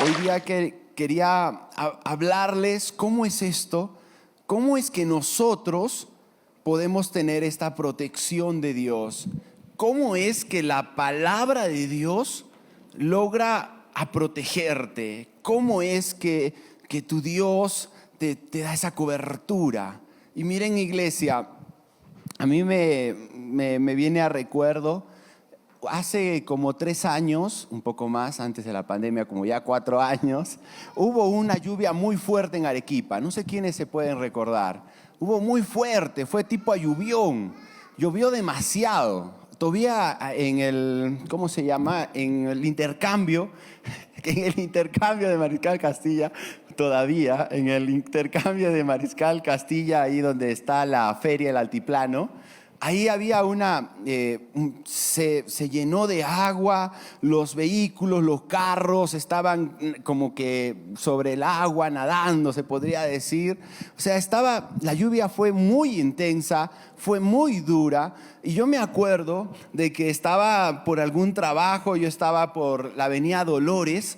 Hoy día quería hablarles cómo es esto, cómo es que nosotros podemos tener esta protección de Dios, cómo es que la palabra de Dios logra a protegerte, cómo es que tu Dios te da esa cobertura. Y miren, iglesia, a mí me viene a recuerdo. Hace como 3 años, un poco más, antes de la pandemia, como ya 4 años, hubo una lluvia muy fuerte en Arequipa. No sé quiénes se pueden recordar. Hubo muy fuerte, fue tipo alluvión. Llovió demasiado. Todavía en el, ¿cómo se llama? En el intercambio de Mariscal Castilla, todavía en el intercambio de Mariscal Castilla, ahí donde está la feria del Altiplano. Ahí había se llenó de agua, los vehículos, los carros estaban como que sobre el agua, nadando, se podría decir. O sea, la lluvia fue muy intensa, fue muy dura. Y yo me acuerdo de que estaba por algún trabajo, yo estaba por la avenida Dolores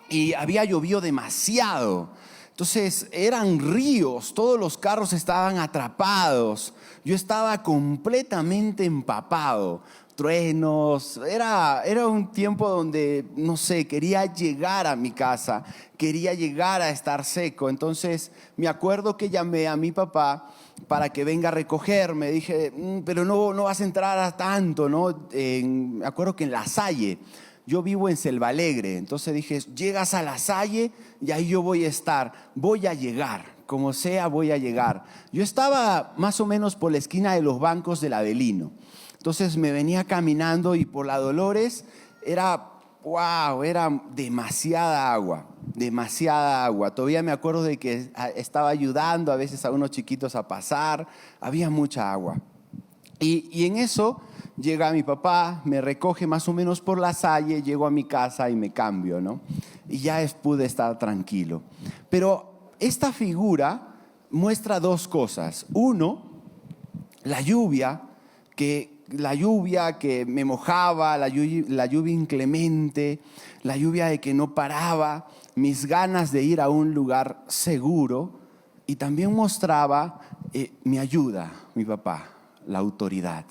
y había llovido demasiado. Entonces eran ríos, todos los carros estaban atrapados. Yo estaba completamente empapado, truenos. Era un tiempo donde, no sé, quería llegar a mi casa, quería llegar a estar seco. Entonces me acuerdo que llamé a mi papá para que venga a recogerme. Dije, pero no vas a entrar a tanto, ¿no? Me acuerdo que en La Salle. Yo vivo en Selva Alegre, entonces dije, llegas a La Salle y ahí yo voy a estar, voy a llegar, como sea voy a llegar. Yo estaba más o menos por la esquina de los bancos del Avelino, entonces me venía caminando y por la Dolores era demasiada agua, demasiada agua. Todavía me acuerdo de que estaba ayudando a veces a unos chiquitos a pasar, había mucha agua. Y en eso llega mi papá, me recoge más o menos por La Salle, llego a mi casa y me cambio, ¿no? Y ya pude estar tranquilo. Pero esta figura muestra 2 cosas. Uno, la lluvia que me mojaba, la lluvia inclemente, la lluvia de que no paraba, mis ganas de ir a un lugar seguro. Y también mostraba mi ayuda, mi papá, la autoridad.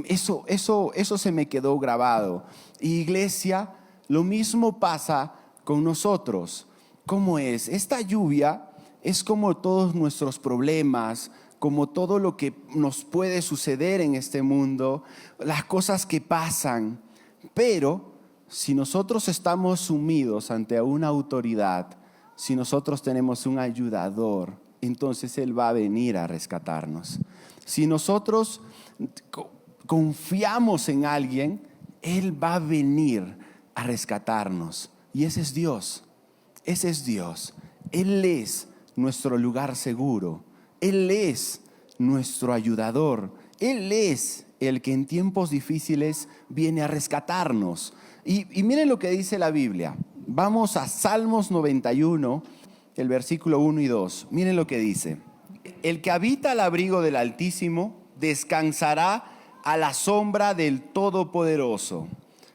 Eso se me quedó grabado. Y iglesia, lo mismo pasa con nosotros. ¿Cómo es? Esta lluvia es como todos nuestros problemas, como todo lo que nos puede suceder en este mundo, las cosas que pasan. Pero si nosotros estamos sumidos ante una autoridad, si nosotros tenemos un ayudador, entonces Él va a venir a rescatarnos. Si nosotros confiamos en alguien, Él va a venir a rescatarnos. Y ese es Dios. Ese es Dios. Él es nuestro lugar seguro. Él es nuestro ayudador. Él es el que en tiempos difíciles viene a rescatarnos. Y miren lo que dice la Biblia. Vamos a Salmos 91, el versículo 1 y 2. Miren lo que dice. El que habita al abrigo del Altísimo descansará a la sombra del Todopoderoso.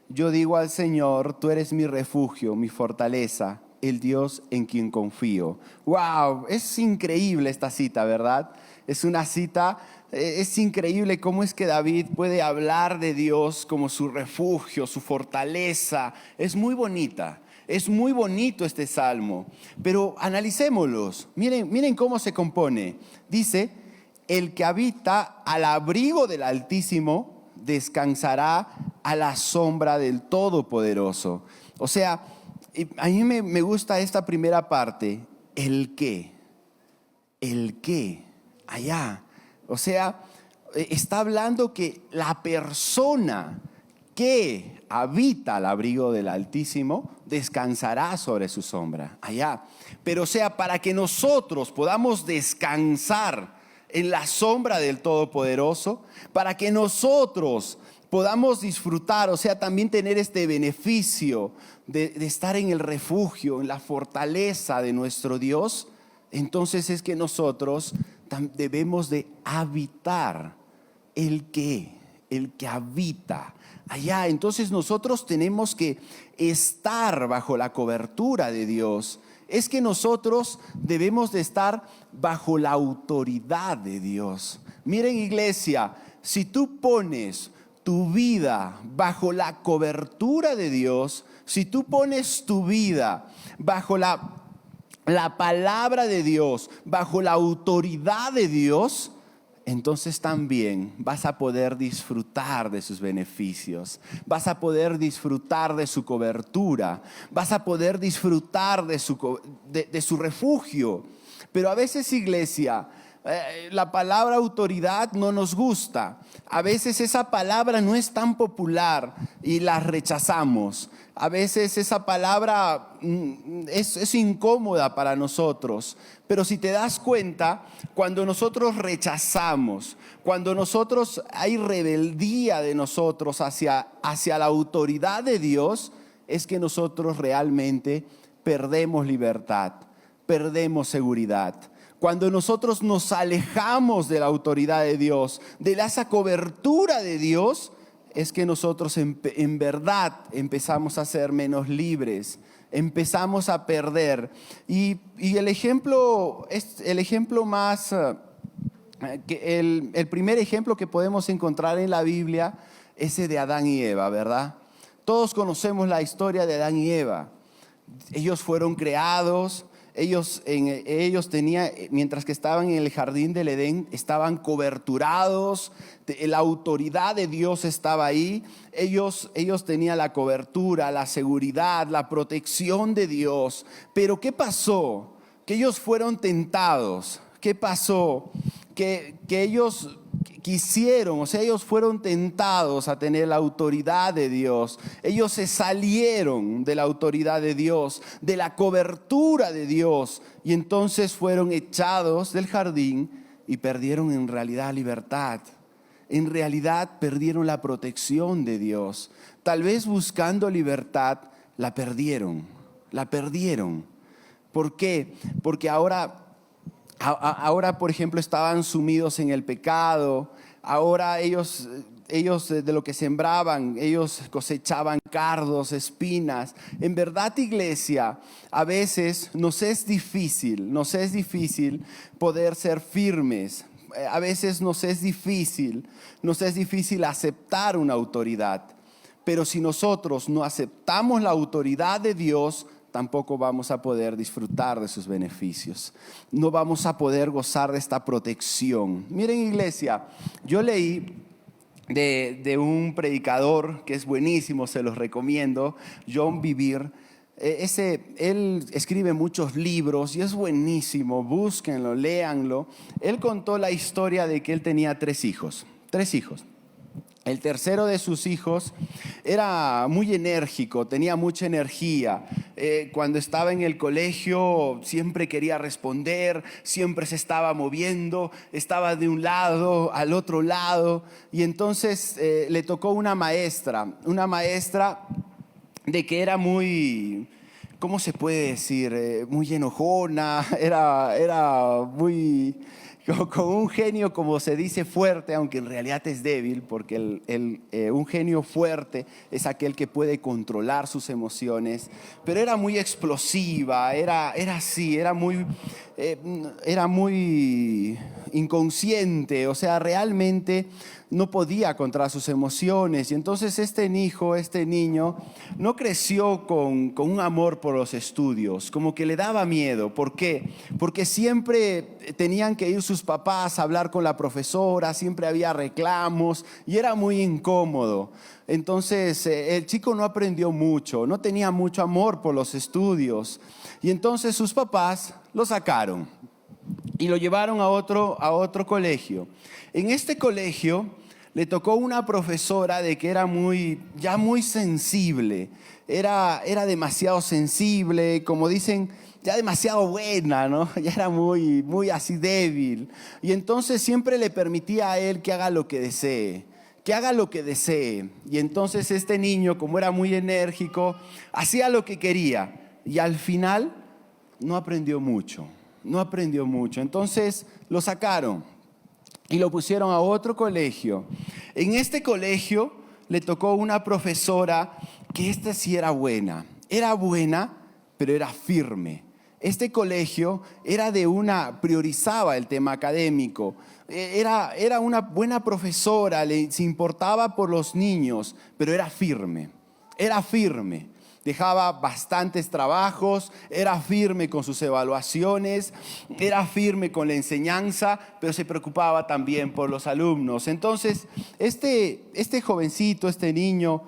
Yo digo al Señor, tú eres mi refugio, mi fortaleza, el Dios en quien confío. ¡Wow! Es increíble esta cita, ¿verdad? Es una cita, es increíble cómo es que David puede hablar de Dios como su refugio, su fortaleza. Es muy bonita. Es muy bonito este salmo, pero analicémoslos. Miren cómo se compone. Dice, el que habita al abrigo del Altísimo descansará a la sombra del Todopoderoso. O sea, a mí me gusta esta primera parte, el qué, allá. O sea, está hablando que la persona que habita al abrigo del Altísimo descansará sobre su sombra, allá. Pero o sea, para que nosotros podamos descansar en la sombra del Todopoderoso, para que nosotros podamos disfrutar, o sea, también tener este beneficio de estar en el refugio, en la fortaleza de nuestro Dios, entonces es que nosotros debemos de habitar el qué, el que habita allá. Entonces nosotros tenemos que estar bajo la cobertura de Dios. Es que nosotros debemos de estar bajo la autoridad de Dios. Miren, iglesia, si tú pones tu vida bajo la cobertura de Dios, si tú pones tu vida bajo la palabra de Dios, bajo la autoridad de Dios, entonces también vas a poder disfrutar de sus beneficios, vas a poder disfrutar de su cobertura, vas a poder disfrutar de su refugio. Pero a veces, iglesia, la palabra autoridad no nos gusta. A veces esa palabra no es tan popular y la rechazamos. A veces esa palabra es incómoda para nosotros. Pero si te das cuenta, cuando nosotros rechazamos, cuando hay rebeldía de nosotros hacia la autoridad de Dios, es que nosotros realmente perdemos libertad, perdemos seguridad. Cuando nosotros nos alejamos de la autoridad de Dios, de esa cobertura de Dios, es que nosotros en verdad empezamos a ser menos libres, empezamos a perder. Y el ejemplo más, el primer ejemplo que podemos encontrar en la Biblia es el de Adán y Eva, ¿verdad? Todos conocemos la historia de Adán y Eva. Ellos fueron creados. Ellos tenían, mientras que estaban en el jardín del Edén, estaban coberturados, la autoridad de Dios estaba ahí. Ellos tenían la cobertura, la seguridad, la protección de Dios. Pero ¿qué pasó? Que ellos fueron tentados. ¿Qué pasó? Que ellos quisieron, o sea, ellos fueron tentados a tener la autoridad de Dios. Ellos se salieron de la autoridad de Dios, de la cobertura de Dios, y entonces fueron echados del jardín y perdieron en realidad libertad. En realidad perdieron la protección de Dios. Tal vez buscando libertad la perdieron. ¿Por qué? Porque ahora, por ejemplo, estaban sumidos en el pecado. Ahora ellos de lo que sembraban, ellos cosechaban cardos, espinas. En verdad, iglesia, a veces nos es difícil poder ser firmes. A veces nos es difícil aceptar una autoridad. Pero si nosotros no aceptamos la autoridad de Dios, tampoco vamos a poder disfrutar de sus beneficios. No vamos a poder gozar de esta protección. Miren, iglesia, yo leí de un predicador que es buenísimo, se los recomiendo, John Bevere. Él escribe muchos libros y es buenísimo, búsquenlo, léanlo. Él contó la historia de que él tenía tres hijos. El tercero de sus hijos era muy enérgico, tenía mucha energía. Cuando estaba en el colegio siempre quería responder, siempre se estaba moviendo, estaba de un lado al otro lado. Y entonces le tocó una maestra de que era muy, ¿cómo se puede decir? Muy enojona, era muy... con un genio, como se dice, fuerte, aunque en realidad es débil, porque un genio fuerte es aquel que puede controlar sus emociones, pero era muy explosiva, era así, era muy inconsciente, o sea, realmente no podía controlar sus emociones. Y entonces este niño, no creció con un amor por los estudios, como que le daba miedo. ¿Por qué? Porque siempre tenían que ir sus papás a hablar con la profesora, siempre había reclamos y era muy incómodo. Entonces el chico no aprendió mucho, no tenía mucho amor por los estudios. Y entonces sus papás lo sacaron y lo llevaron a otro colegio. En este colegio le tocó una profesora de que era muy sensible, era demasiado sensible, como dicen, ya demasiado buena, ¿no? Ya era muy así débil. Y entonces siempre le permitía a él que haga lo que desee. Y entonces este niño, como era muy enérgico, hacía lo que quería. Y al final no aprendió mucho. Entonces lo sacaron y lo pusieron a otro colegio. En este colegio le tocó una profesora que esta sí era buena, pero era firme. Este colegio priorizaba el tema académico, era una buena profesora, se importaba por los niños, pero era firme. Dejaba bastantes trabajos, era firme con sus evaluaciones, era firme con la enseñanza, pero se preocupaba también por los alumnos. Entonces, este jovencito, este niño,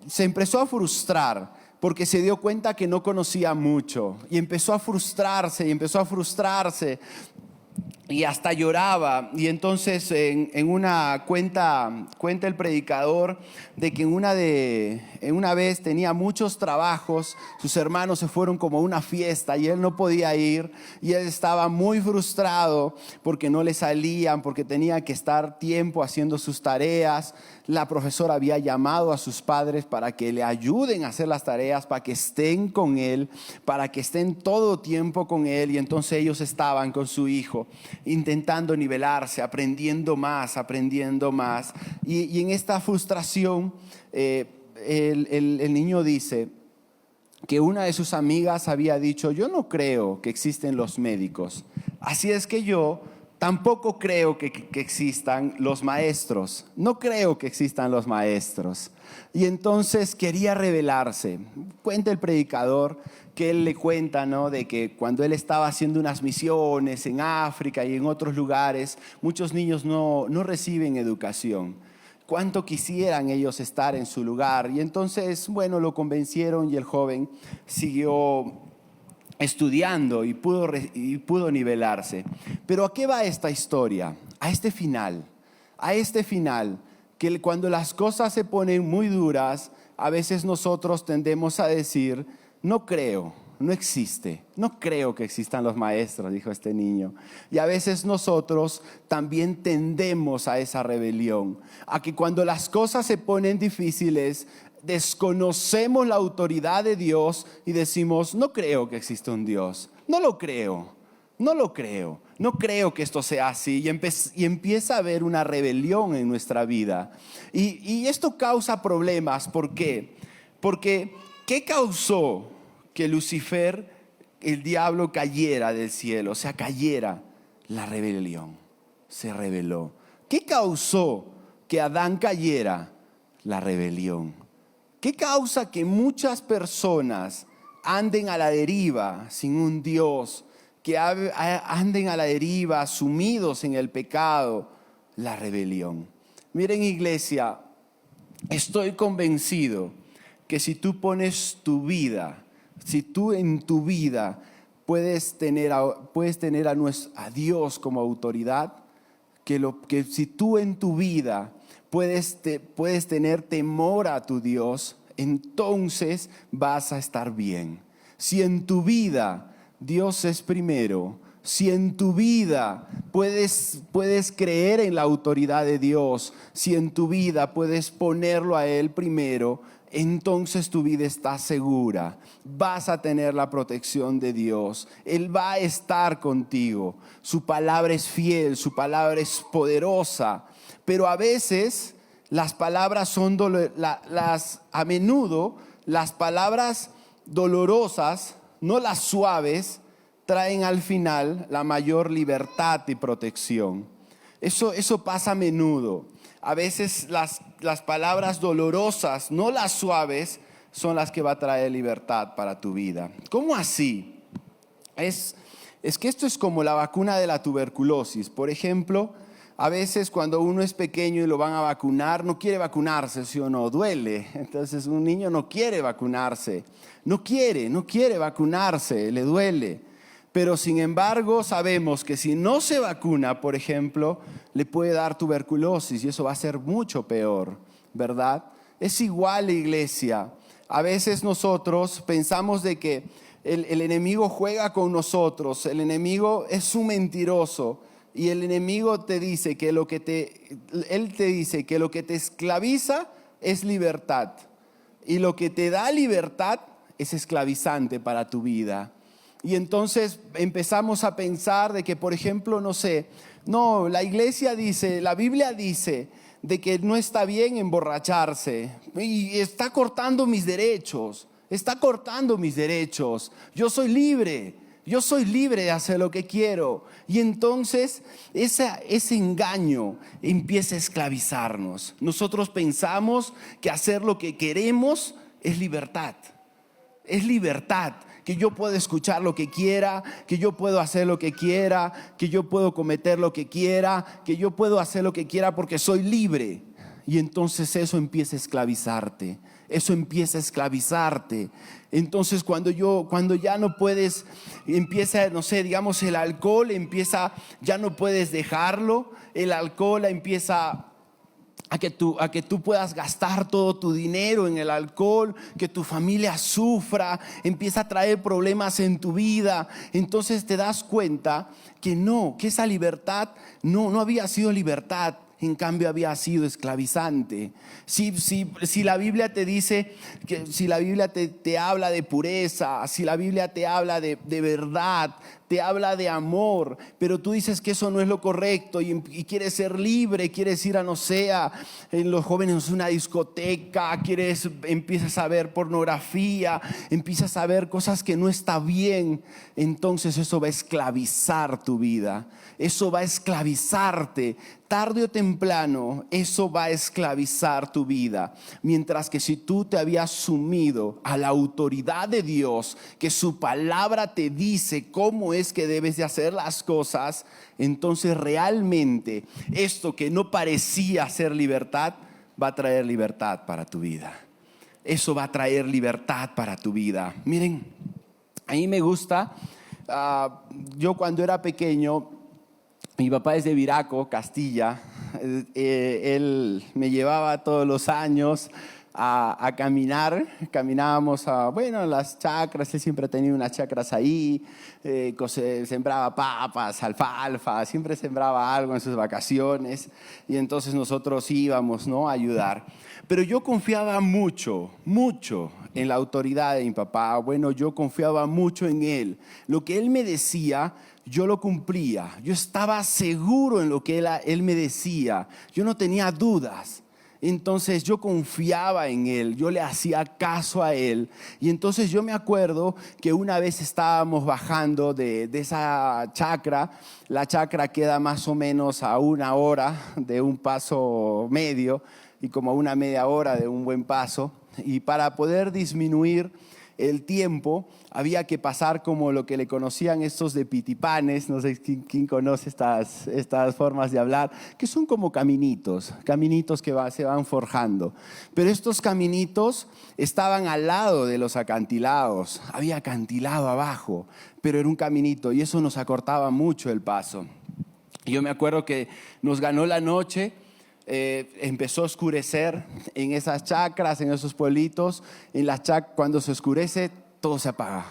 se empezó a frustrar porque se dio cuenta que no conocía mucho y empezó a frustrarse y hasta lloraba. Y entonces en una cuenta el predicador de que en una vez tenía muchos trabajos, sus hermanos se fueron como a una fiesta y él no podía ir y él estaba muy frustrado porque no le salían, porque tenía que estar tiempo haciendo sus tareas. La profesora había llamado a sus padres para que le ayuden a hacer las tareas, para que estén con él, para que estén todo tiempo con él. Y entonces ellos estaban con su hijo intentando nivelarse, aprendiendo más. Y en esta frustración el niño dice que una de sus amigas había dicho: yo no creo que existen los médicos, así es que yo tampoco creo que existan los maestros. No creo que existan los maestros. Y entonces quería rebelarse. Cuenta el predicador que él le cuenta, ¿no?, de que cuando él estaba haciendo unas misiones en África y en otros lugares, muchos niños no reciben educación. Cuánto quisieran ellos estar en su lugar. Y entonces, bueno, lo convencieron y el joven siguió estudiando y pudo nivelarse. Pero ¿a qué va esta historia? A este final, que cuando las cosas se ponen muy duras, a veces nosotros tendemos a decir: no creo, no existe, no creo que existan los maestros, dijo este niño. Y a veces nosotros también tendemos a esa rebelión, a que cuando las cosas se ponen difíciles, desconocemos la autoridad de Dios y decimos: no creo que exista un Dios, no lo creo, no creo que esto sea así. Y empieza a haber una rebelión en nuestra vida. Y esto causa problemas. ¿Por qué? Porque ¿qué causó que Lucifer, el diablo, cayera del cielo? O sea, cayera. La rebelión. Se rebeló. ¿Qué causó que Adán cayera? La rebelión. ¿Qué causa que muchas personas anden a la deriva sin un Dios? Que anden a la deriva, sumidos en el pecado. La rebelión. Miren, iglesia, estoy convencido que si tú pones tu vida, si tú en tu vida puedes tener a Dios como autoridad, que si tú en tu vida puedes tener temor a tu Dios, entonces vas a estar bien. Si en tu vida Dios es primero, si en tu vida puedes creer en la autoridad de Dios, si en tu vida puedes ponerlo a Él primero, entonces tu vida está segura. Vas a tener la protección de Dios. Él va a estar contigo. Su palabra es fiel, su palabra es poderosa. Pero a veces las palabras son a menudo las palabras dolorosas, no las suaves, traen al final la mayor libertad y protección. Eso pasa a menudo. A veces las palabras dolorosas, no las suaves, son las que va a traer libertad para tu vida. ¿Cómo así? Es que esto es como la vacuna de la tuberculosis. Por ejemplo, a veces cuando uno es pequeño y lo van a vacunar, no quiere vacunarse, ¿sí o no? Duele. Entonces un niño no quiere vacunarse. No quiere vacunarse, le duele. Pero sin embargo sabemos que si no se vacuna, por ejemplo, le puede dar tuberculosis y eso va a ser mucho peor, ¿verdad? Es igual, iglesia. A veces nosotros pensamos de que el enemigo juega con nosotros, el enemigo es un mentiroso y el enemigo te dice que él te dice que lo que te esclaviza es libertad y lo que te da libertad es esclavizante para tu vida. Y entonces empezamos a pensar de que, por ejemplo, la iglesia dice, la Biblia dice de que no está bien emborracharse y está cortando mis derechos, Yo soy libre de hacer lo que quiero. Y entonces ese engaño empieza a esclavizarnos. Nosotros pensamos que hacer lo que queremos es libertad. Es libertad, que yo puedo escuchar lo que quiera, que yo puedo hacer lo que quiera, que yo puedo cometer lo que quiera, que yo puedo hacer lo que quiera porque soy libre. Y entonces eso empieza a esclavizarte. Entonces cuando ya no puedes, empieza, no sé, digamos el alcohol ya no puedes dejarlo. El alcohol empieza a que tú puedas gastar todo tu dinero en el alcohol, que tu familia sufra, empieza a traer problemas en tu vida. Entonces te das cuenta que esa libertad no había sido libertad. En cambio había sido esclavizante. Si la Biblia te dice, si la Biblia te habla de pureza, si la Biblia te habla de verdad, te habla de amor, pero tú dices que eso no es lo correcto y quieres ser libre, quieres ir en los jóvenes una discoteca, empiezas a ver pornografía, empiezas a ver cosas que no está bien, entonces eso va a esclavizar tu vida, eso va a esclavizarte. Tarde o temprano eso va a esclavizar tu vida. Mientras que si tú te habías sumido a la autoridad de Dios, que su palabra te dice cómo es que debes de hacer las cosas, entonces realmente esto que no parecía ser libertad va a traer libertad para tu vida. Eso va a traer libertad para tu vida. Miren, a mí me gusta, yo cuando era pequeño, mi papá es de Viraco, Castilla. Él me llevaba todos los años a caminar. Caminábamos a las chacras. Él siempre tenía unas chacras ahí. Sembraba papas, alfalfa. Siempre sembraba algo en sus vacaciones. Y entonces nosotros íbamos, ¿no?, a ayudar. Pero yo confiaba mucho en la autoridad de mi papá. Yo confiaba mucho en él. Lo que él me decía, yo lo cumplía. Yo estaba seguro en lo que él me decía. Yo no tenía dudas. Entonces yo confiaba en él, yo le hacía caso a él. Y entonces yo me acuerdo que una vez estábamos bajando de esa chacra. La chacra queda más o menos a 1 hora de un paso medio y como a una media hora de un buen paso. Y para poder disminuir el tiempo, había que pasar como lo que le conocían estos de pitipanes, no sé quién conoce estas formas de hablar, que son como caminitos que se van forjando. Pero estos caminitos estaban al lado de los acantilados, había acantilado abajo, pero era un caminito y eso nos acortaba mucho el paso. Yo me acuerdo que nos ganó la noche. Empezó a oscurecer en esas chacras, en esos pueblitos. Cuando se oscurece, todo se apaga.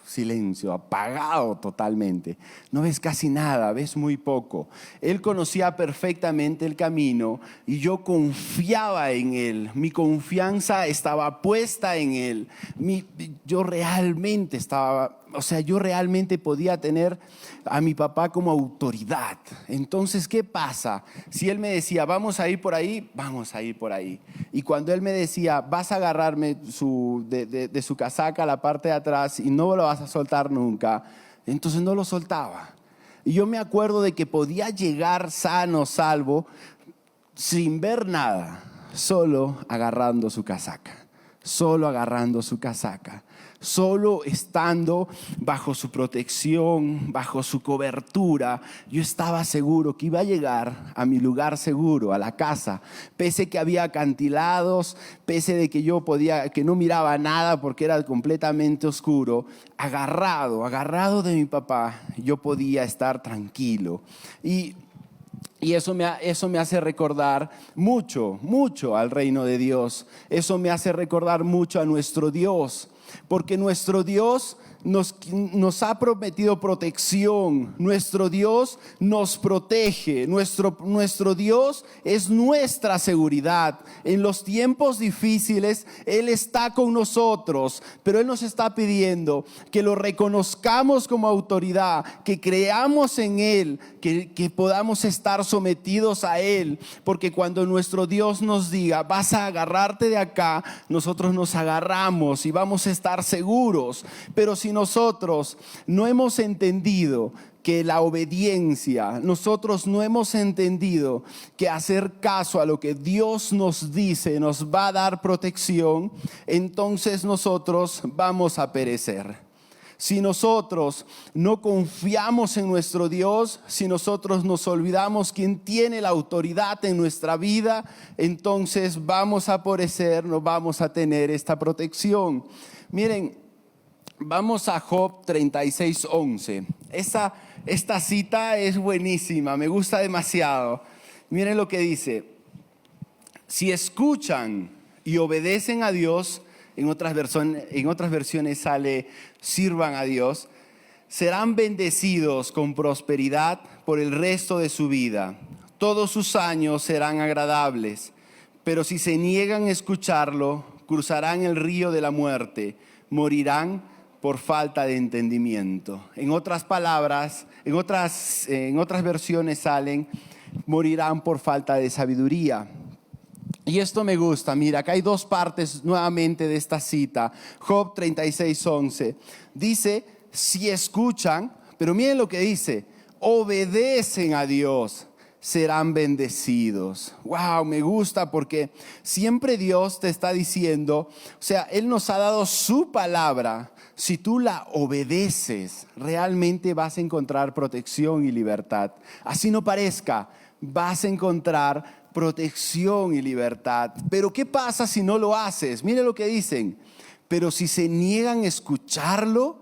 Silencio, apagado totalmente. No ves casi nada, ves muy poco. Él conocía perfectamente el camino y yo confiaba en él. Mi confianza estaba puesta en él. Yo realmente podía tener a mi papá como autoridad. Entonces, ¿qué pasa? Si él me decía, vamos a ir por ahí, vamos a ir por ahí. Y cuando él me decía, vas a agarrarme de su casaca, la parte de atrás, y no lo vas a soltar nunca, entonces no lo soltaba. Y yo me acuerdo de que podía llegar sano, salvo, sin ver nada, solo agarrando su casaca, solo estando bajo su protección, bajo su cobertura. Yo estaba seguro que iba a llegar a mi lugar seguro, a la casa, pese que había acantilados, pese de que que no miraba nada porque era completamente oscuro. Agarrado de mi papá, yo podía estar tranquilo. Y eso me hace recordar mucho al reino de Dios. Eso me hace recordar mucho a nuestro Dios. Porque nuestro Dios nos ha prometido protección. Nuestro Dios nos protege. Nuestro Dios es nuestra seguridad. En los tiempos difíciles Él está con nosotros, pero Él nos está pidiendo que lo reconozcamos como autoridad, que creamos en Él, que podamos estar sometidos a Él, porque cuando nuestro Dios nos diga, vas a agarrarte de acá, nosotros nos agarramos y vamos a estar seguros. Pero si nosotros no hemos entendido que la obediencia, nosotros no hemos entendido que hacer caso a lo que Dios nos dice nos va a dar protección, entonces nosotros vamos a perecer. Si nosotros no confiamos en nuestro Dios, si nosotros nos olvidamos quién tiene la autoridad en nuestra vida, entonces vamos a perecer, no vamos a tener esta protección. Miren, vamos a Job 36:11. Esta cita es buenísima, me gusta demasiado. Miren lo que dice: si escuchan y obedecen a Dios, en otras versiones sale sirvan a Dios, serán bendecidos con prosperidad por el resto de su vida. Todos sus años serán agradables, pero si se niegan a escucharlo, cruzarán el río de la muerte, morirán por falta de entendimiento. En otras palabras, en otras versiones salen, morirán por falta de sabiduría. Y esto me gusta. Mira, acá hay dos partes nuevamente de esta cita. Job 36:11 dice, si escuchan, pero miren lo que dice, obedecen a Dios, serán bendecidos. Wow, me gusta porque siempre Dios te está diciendo, o sea, Él nos ha dado su palabra. Si tú la obedeces, realmente vas a encontrar protección y libertad. Así no parezca, vas a encontrar protección y libertad. Pero ¿qué pasa si no lo haces? Mire lo que dicen. Pero si se niegan a escucharlo,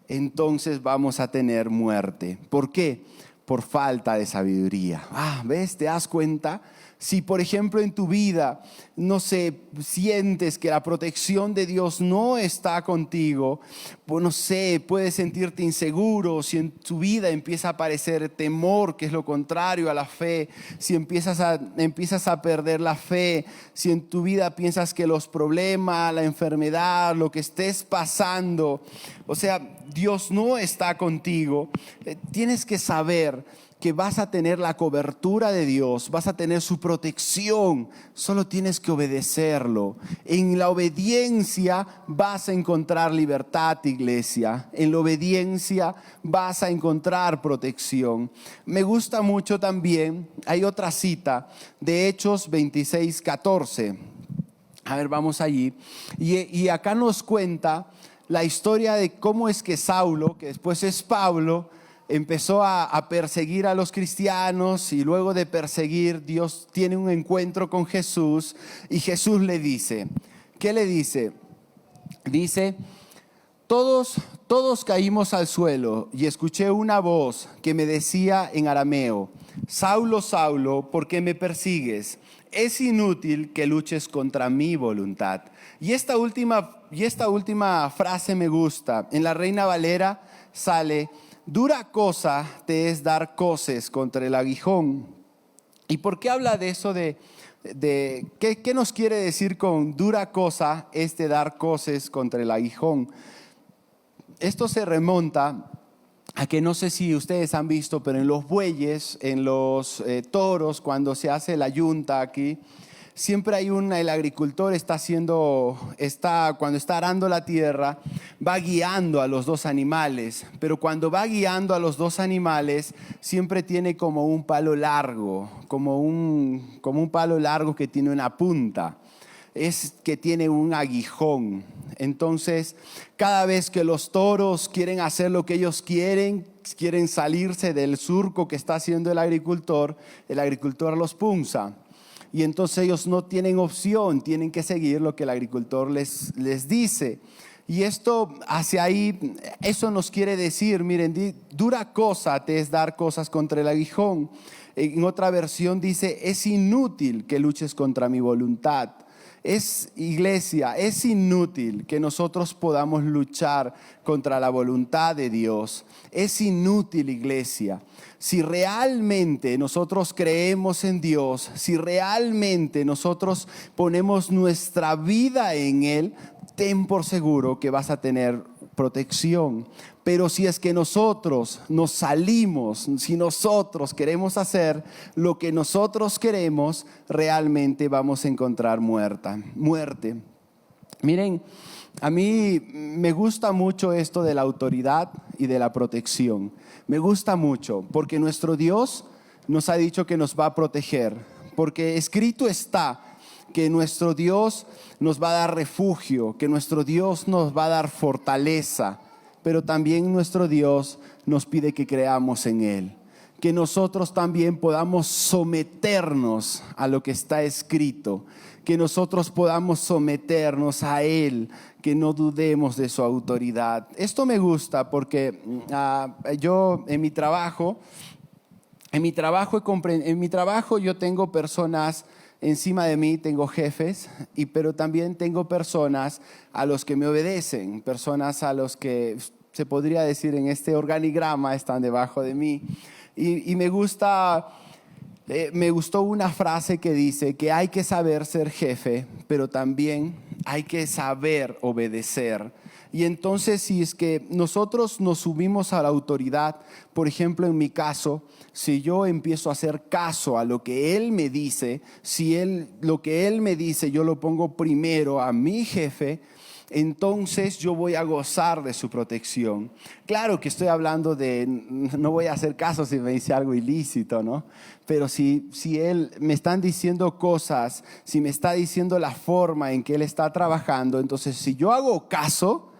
entonces vamos a tener muerte. ¿Por qué? Por falta de sabiduría. ¿Ves? ¿Te das cuenta? Si por ejemplo en tu vida, no sé, sientes que la protección de Dios no está contigo, pues no sé, puedes sentirte inseguro, si en tu vida empieza a aparecer temor, que es lo contrario a la fe, si empiezas a perder la fe, si en tu vida piensas que los problemas, la enfermedad, lo que estés pasando, o sea, Dios no está contigo, tienes que saber que vas a tener la cobertura de Dios, vas a tener su protección, solo tienes que obedecerlo. En la obediencia vas a encontrar libertad, iglesia. En la obediencia vas a encontrar protección. Me gusta mucho también, hay otra cita de Hechos 26:14. A ver, vamos allí. Y acá nos cuenta la historia de cómo es que Saulo, que después es Pablo, empezó a perseguir a los cristianos, y luego de perseguir, Dios tiene un encuentro con Jesús y Jesús le dice, ¿qué le dice? Dice, todos caímos al suelo y escuché una voz que me decía en arameo, Saulo, Saulo, ¿por qué me persigues? Es inútil que luches contra mi voluntad. Y esta última frase me gusta. En la Reina Valera sale, dura cosa te es dar coces contra el aguijón. ¿Y por qué habla de eso qué nos quiere decir con dura cosa es de dar coces contra el aguijón? Esto se remonta a que no sé si ustedes han visto, pero en los bueyes, en los toros, cuando se hace la yunta aquí, siempre hay el agricultor cuando está arando la tierra, va guiando a los dos animales, pero cuando va guiando a los dos animales, siempre tiene como un palo largo, como un palo largo que tiene una punta, es que tiene un aguijón. Entonces, cada vez que los toros quieren hacer lo que ellos quieren salirse del surco que está haciendo el agricultor los punza. Y entonces ellos no tienen opción, tienen que seguir lo que el agricultor les dice. Y esto hacia ahí, eso nos quiere decir, miren, dura cosa te es dar cosas contra el aguijón. En otra versión dice, es inútil que luches contra mi voluntad. Iglesia, es inútil que nosotros podamos luchar contra la voluntad de Dios. Es inútil, iglesia. Si realmente nosotros creemos en Dios, si realmente nosotros ponemos nuestra vida en Él, ten por seguro que vas a tener protección. Pero si es que nosotros nos salimos, si nosotros queremos hacer lo que nosotros queremos, realmente vamos a encontrar muerte. Miren, a mí me gusta mucho esto de la autoridad y de la protección. Me gusta mucho porque nuestro Dios nos ha dicho que nos va a proteger. Porque escrito está que nuestro Dios nos va a dar refugio, que nuestro Dios nos va a dar fortaleza. Pero también nuestro Dios nos pide que creamos en Él. Que nosotros también podamos someternos a lo que está escrito. Que nosotros podamos someternos a Él, que no dudemos de su autoridad. Esto me gusta porque yo en mi trabajo yo tengo personas encima de mí, tengo jefes, pero también tengo personas a los que me obedecen, personas a los que se podría decir en este organigrama están debajo de mí. Y me gustó una frase que dice que hay que saber ser jefe, pero también hay que saber obedecer. Y entonces, si es que nosotros nos subimos a la autoridad, por ejemplo, en mi caso, si yo empiezo a hacer caso a lo que Él me dice, lo que Él me dice yo lo pongo primero a mi jefe, entonces yo voy a gozar de su protección. Claro que estoy hablando no voy a hacer caso si me dice algo ilícito, ¿no? Pero si Él me están diciendo cosas, si me está diciendo la forma en que Él está trabajando, entonces si yo hago caso,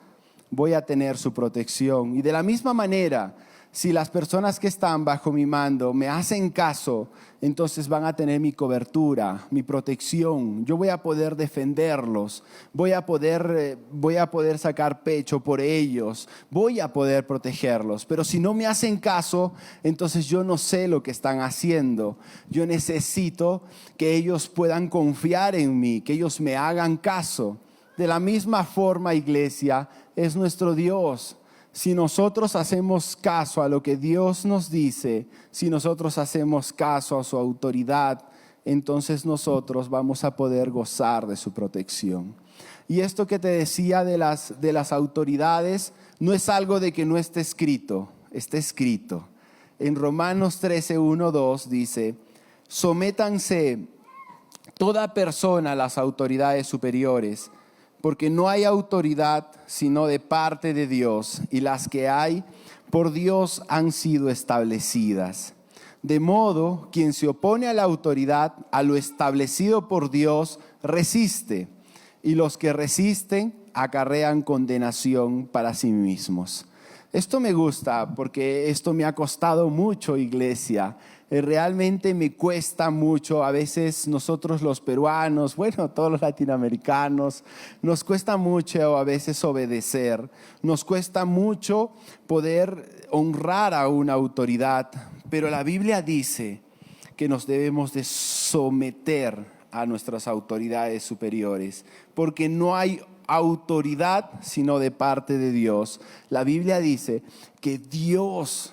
voy a tener su protección. Y de la misma manera, si las personas que están bajo mi mando me hacen caso, entonces van a tener mi cobertura, mi protección. Yo voy a poder defenderlos, voy a poder sacar pecho por ellos, voy a poder protegerlos. Pero si no me hacen caso, entonces yo no sé lo que están haciendo. Yo necesito que ellos puedan confiar en mí, que ellos me hagan caso. De la misma forma, iglesia, es nuestro Dios. Si nosotros hacemos caso a lo que Dios nos dice, si nosotros hacemos caso a su autoridad, entonces nosotros vamos a poder gozar de su protección. Y esto que te decía de las autoridades, no es algo de que no esté escrito, está escrito. En Romanos 13, 1, 2 dice, sométanse toda persona a las autoridades superiores, porque no hay autoridad sino de parte de Dios, y las que hay por Dios han sido establecidas. De modo, quien se opone a la autoridad, a lo establecido por Dios, resiste, y los que resisten acarrean condenación para sí mismos. Esto me gusta porque esto me ha costado mucho, iglesia. Realmente me cuesta mucho. A veces nosotros los peruanos, todos los latinoamericanos, nos cuesta mucho a veces obedecer. Nos cuesta mucho poder honrar a una autoridad. Pero la Biblia dice que nos debemos de someter a nuestras autoridades superiores, porque no hay autoridad sino de parte de Dios. La Biblia dice que Dios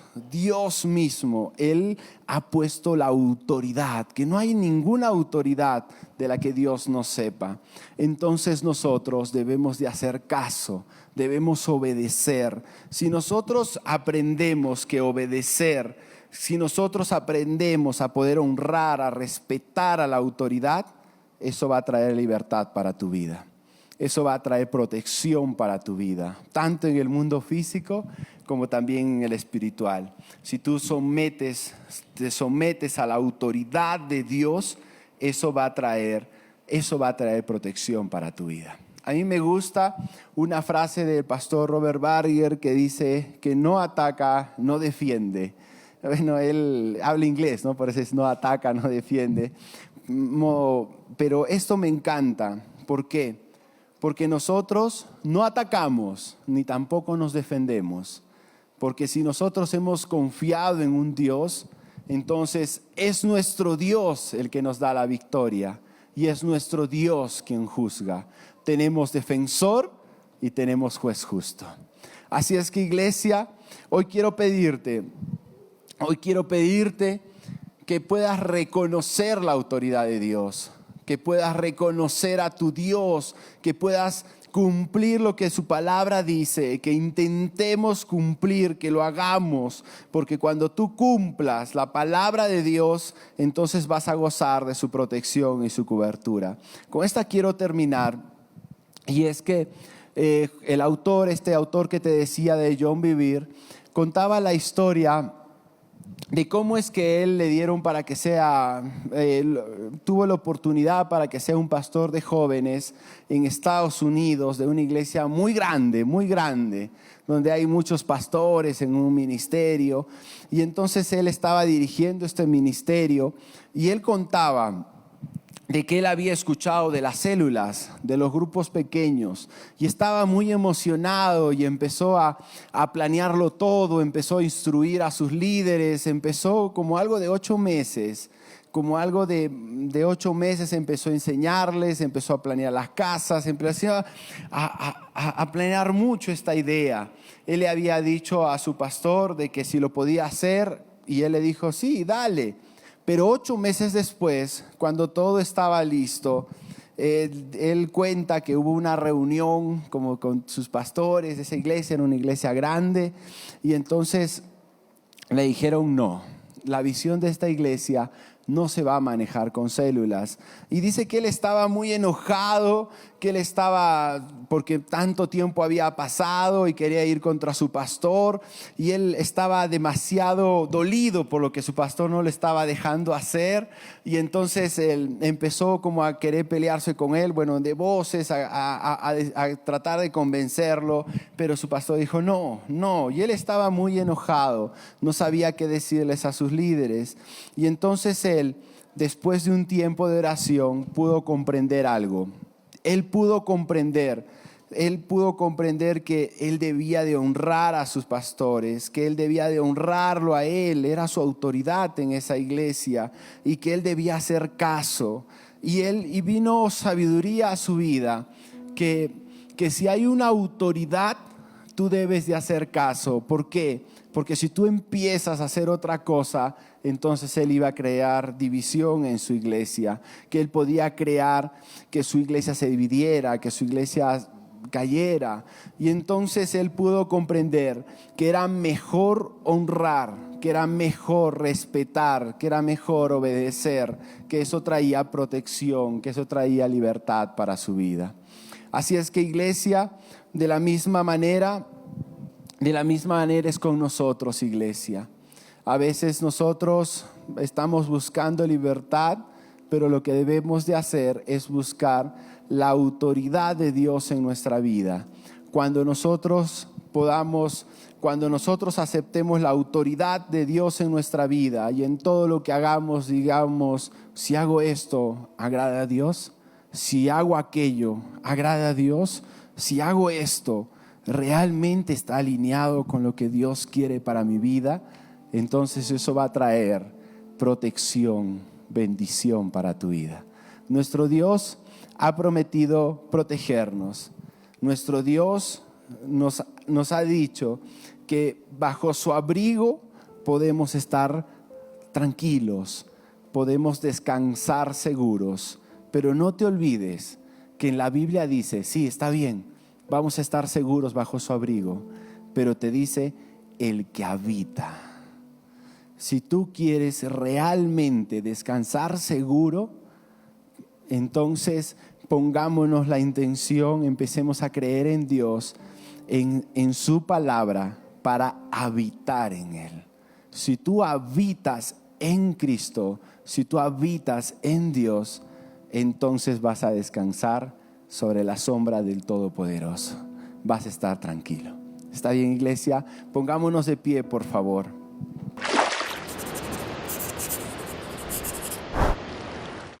mismo, Él ha puesto la autoridad, que no hay ninguna autoridad de la que Dios no sepa. Entonces nosotros debemos de hacer caso, debemos obedecer. Si nosotros aprendemos que obedecer, si nosotros aprendemos a poder honrar, a respetar a la autoridad, eso va a traer libertad para tu vida. Eso va a traer protección para tu vida, tanto en el mundo físico como también en el espiritual. Si tú te sometes a la autoridad de Dios, eso va a traer protección para tu vida. A mí me gusta una frase del pastor Robert Barrier que dice que no ataca, no defiende. Él habla inglés, ¿no? Por eso es no ataca, no defiende. Pero esto me encanta. ¿Por qué? Porque nosotros no atacamos ni tampoco nos defendemos. Porque si nosotros hemos confiado en un Dios, entonces es nuestro Dios el que nos da la victoria. y es nuestro Dios quien juzga. Tenemos defensor y tenemos juez justo. Así es que, iglesia, hoy quiero pedirte que puedas reconocer la autoridad de Dios, que puedas reconocer a tu Dios, que puedas cumplir lo que su palabra dice, que intentemos cumplir, que lo hagamos, porque cuando tú cumplas la palabra de Dios, entonces vas a gozar de su protección y su cobertura. Con esta quiero terminar, y es que este autor que te decía de John Bevere, contaba la historia de cómo es que él le dieron para que tuvo la oportunidad para que sea un pastor de jóvenes en Estados Unidos, de una iglesia muy grande, donde hay muchos pastores en un ministerio. Y entonces él estaba dirigiendo este ministerio y él contaba de que él había escuchado de las células, de los grupos pequeños, y estaba muy emocionado y empezó a planearlo todo, empezó a instruir a sus líderes, empezó como algo de 8 meses, empezó a enseñarles, empezó a planear las casas, empezó a planear mucho esta idea. Él le había dicho a su pastor de que si lo podía hacer, y él le dijo, sí, dale. Pero 8 meses después, cuando todo estaba listo, él cuenta que hubo una reunión como con sus pastores de esa iglesia, era una iglesia grande, y entonces le dijeron no, la visión de esta iglesia no se va a manejar con células. Y dice que él estaba muy enojado, porque tanto tiempo había pasado y quería ir contra su pastor, y él estaba demasiado dolido por lo que su pastor no le estaba dejando hacer, y entonces él empezó como a querer pelearse con él, de voces, a tratar de convencerlo, pero su pastor dijo no, y él estaba muy enojado, no sabía qué decirles a sus líderes, y entonces él, después de un tiempo de oración, pudo comprender algo. Él pudo comprender que él debía de honrar a sus pastores, que él debía de honrarlo a él, era su autoridad en esa iglesia, y que él debía hacer caso. Y vino sabiduría a su vida, que si hay una autoridad, tú debes de hacer caso. ¿Por qué? Porque si tú empiezas a hacer otra cosa, entonces él iba a crear división en su iglesia, que él podía crear que su iglesia se dividiera, que su iglesia cayera. Y entonces él pudo comprender que era mejor honrar, que era mejor respetar, que era mejor obedecer, que eso traía protección, que eso traía libertad para su vida. Así es que, iglesia, de la misma manera es con nosotros, iglesia. A veces nosotros estamos buscando libertad, pero lo que debemos de hacer es buscar la autoridad de Dios en nuestra vida. Cuando nosotros aceptemos la autoridad de Dios en nuestra vida y en todo lo que hagamos, digamos, si hago esto, ¿agrada a Dios? Si hago aquello, ¿agrada a Dios? Si hago esto, ¿realmente está alineado con lo que Dios quiere para mi vida? Entonces eso va a traer protección, bendición para tu vida. Nuestro Dios ha prometido protegernos. Nuestro Dios nos ha dicho que bajo su abrigo podemos estar tranquilos, podemos descansar seguros. Pero no te olvides que en la Biblia dice, sí, está bien, vamos a estar seguros bajo su abrigo, pero te dice el que habita. Si tú quieres realmente descansar seguro, entonces pongámonos la intención, empecemos a creer en Dios, en su palabra, para habitar en Él. Si tú habitas en Cristo, si tú habitas en Dios, entonces vas a descansar sobre la sombra del Todopoderoso. Vas a estar tranquilo. ¿Está bien, iglesia? Pongámonos de pie, por favor.